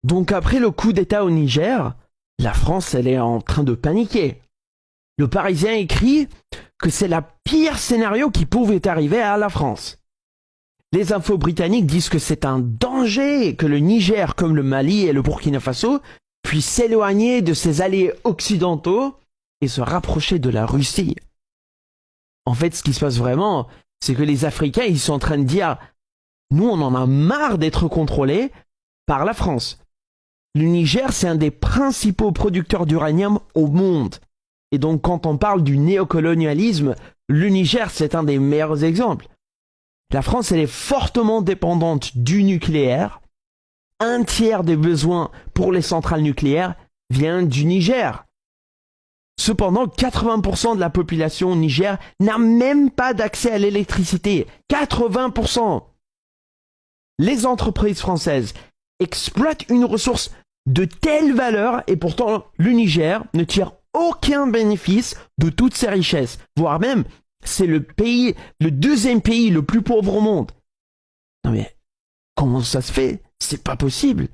Donc après le coup d'État au Niger, la France, elle est en train de paniquer. Le Parisien écrit que c'est le pire scénario qui pouvait arriver à la France. Les infos britanniques disent que c'est un danger que le Niger, comme le Mali et le Burkina Faso, puissent s'éloigner de ses alliés occidentaux et se rapprocher de la Russie. En fait, ce qui se passe vraiment, c'est que les Africains, ils sont en train de dire « Nous, on en a marre d'être contrôlés par la France. » Le Niger, c'est un des principaux producteurs d'uranium au monde. Et donc, quand on parle du néocolonialisme, le Niger, c'est un des meilleurs exemples. La France, elle est fortement dépendante du nucléaire. Un tiers des besoins pour les centrales nucléaires vient du Niger. Cependant, 80% de la population au Niger n'a même pas d'accès à l'électricité. 80%. Les entreprises françaises exploitent une ressource de telle valeur et pourtant le Niger ne tire aucun bénéfice de toutes ces richesses. Voire même, c'est le deuxième pays le plus pauvre au monde. Non mais, comment ça se fait? C'est pas possible.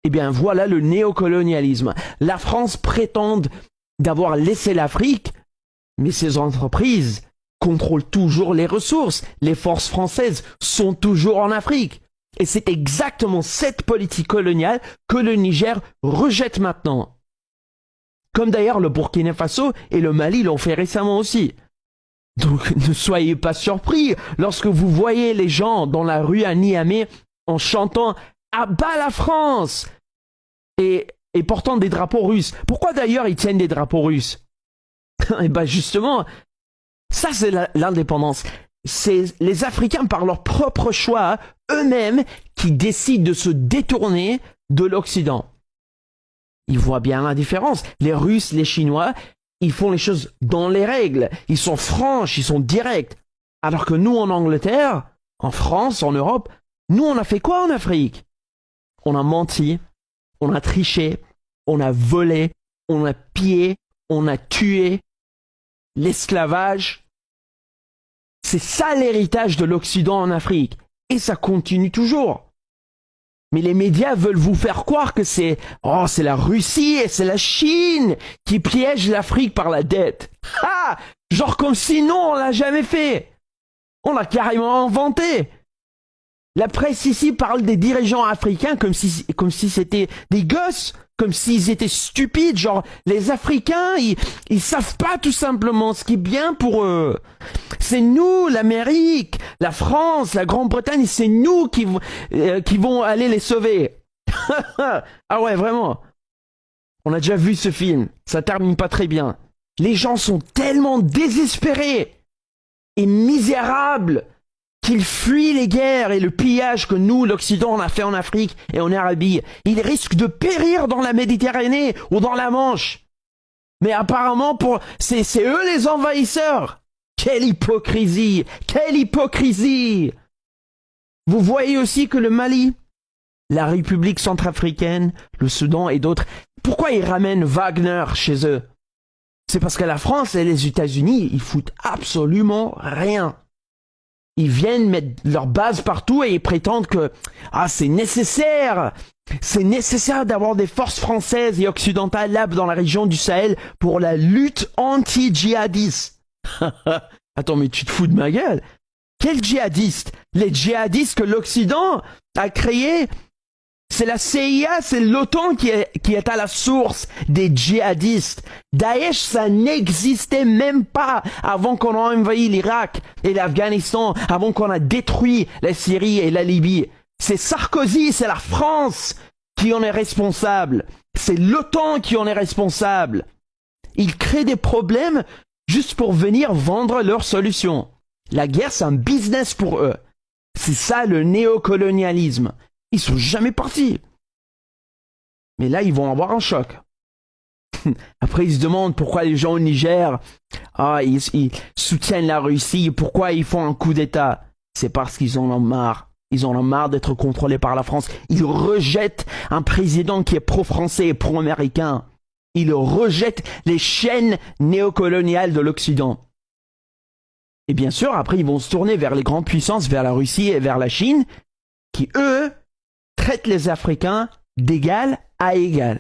Eh bien, voilà le néocolonialisme. La France prétend d'avoir laissé l'Afrique, mais ses entreprises contrôlent toujours les ressources. Les forces françaises sont toujours en Afrique. Et c'est exactement cette politique coloniale que le Niger rejette maintenant. Comme d'ailleurs le Burkina Faso et le Mali l'ont fait récemment aussi. Donc ne soyez pas surpris lorsque vous voyez les gens dans la rue à Niamey en chantant « À bas la France !» et portant des drapeaux russes. Pourquoi d'ailleurs ils tiennent des drapeaux russes? Et ben justement, ça c'est l'indépendance. C'est les Africains par leur propre choix, eux-mêmes, qui décident de se détourner de l'Occident. Ils voient bien la différence. Les Russes, les Chinois, ils font les choses dans les règles. Ils sont franches, ils sont directs. Alors que nous, en Angleterre, en France, en Europe, nous, on a fait quoi en Afrique? On a menti, on a triché, on a volé, on a pillé, on a tué. L'esclavage. C'est ça l'héritage de l'Occident en Afrique. Et ça continue toujours. Mais les médias veulent vous faire croire que c'est la Russie et c'est la Chine qui piègent l'Afrique par la dette. Ah! Genre comme si non, on l'a jamais fait. On l'a carrément inventé. La presse ici parle des dirigeants africains comme si c'était des gosses, comme s'ils étaient stupides. Genre, les Africains, ils savent pas tout simplement ce qui est bien pour eux. C'est nous, l'Amérique, la France, la Grande-Bretagne, c'est nous qui vont aller les sauver. Ah ouais, vraiment. On a déjà vu ce film. Ça termine pas très bien. Les gens sont tellement désespérés et misérables qu'ils fuient les guerres et le pillage que nous, l'Occident, on a fait en Afrique et en Arabie. Ils risquent de périr dans la Méditerranée ou dans la Manche. Mais apparemment, c'est eux les envahisseurs. Quelle hypocrisie! Quelle hypocrisie! Vous voyez aussi que le Mali, la République centrafricaine, le Soudan et d'autres, pourquoi ils ramènent Wagner chez eux? C'est parce que la France et les États-Unis, ils foutent absolument rien. Ils viennent mettre leur base partout et ils prétendent que c'est nécessaire d'avoir des forces françaises et occidentales là dans la région du Sahel pour la lutte anti-djihadiste. Attends, mais tu te fous de ma gueule? Quels djihadistes? Les djihadistes que l'Occident a créés, c'est la CIA, c'est l'OTAN qui est à la source des djihadistes. Daesh, ça n'existait même pas avant qu'on ait envahi l'Irak et l'Afghanistan, avant qu'on a détruit la Syrie et la Libye. C'est Sarkozy, c'est la France qui en est responsable. C'est l'OTAN qui en est responsable. Ils créent des problèmes juste pour venir vendre leurs solutions. La guerre, c'est un business pour eux. C'est ça le néocolonialisme. Ils sont jamais partis. Mais là, ils vont avoir un choc. Après, ils se demandent pourquoi les gens au Niger, ils soutiennent la Russie, pourquoi ils font un coup d'État. C'est parce qu'ils en ont marre. Ils en ont marre d'être contrôlés par la France. Ils rejettent un président qui est pro-français et pro-américain. Ils rejettent les chaînes néocoloniales de l'Occident. Et bien sûr, après, ils vont se tourner vers les grandes puissances, vers la Russie et vers la Chine, qui, eux, traitent les Africains d'égal à égal.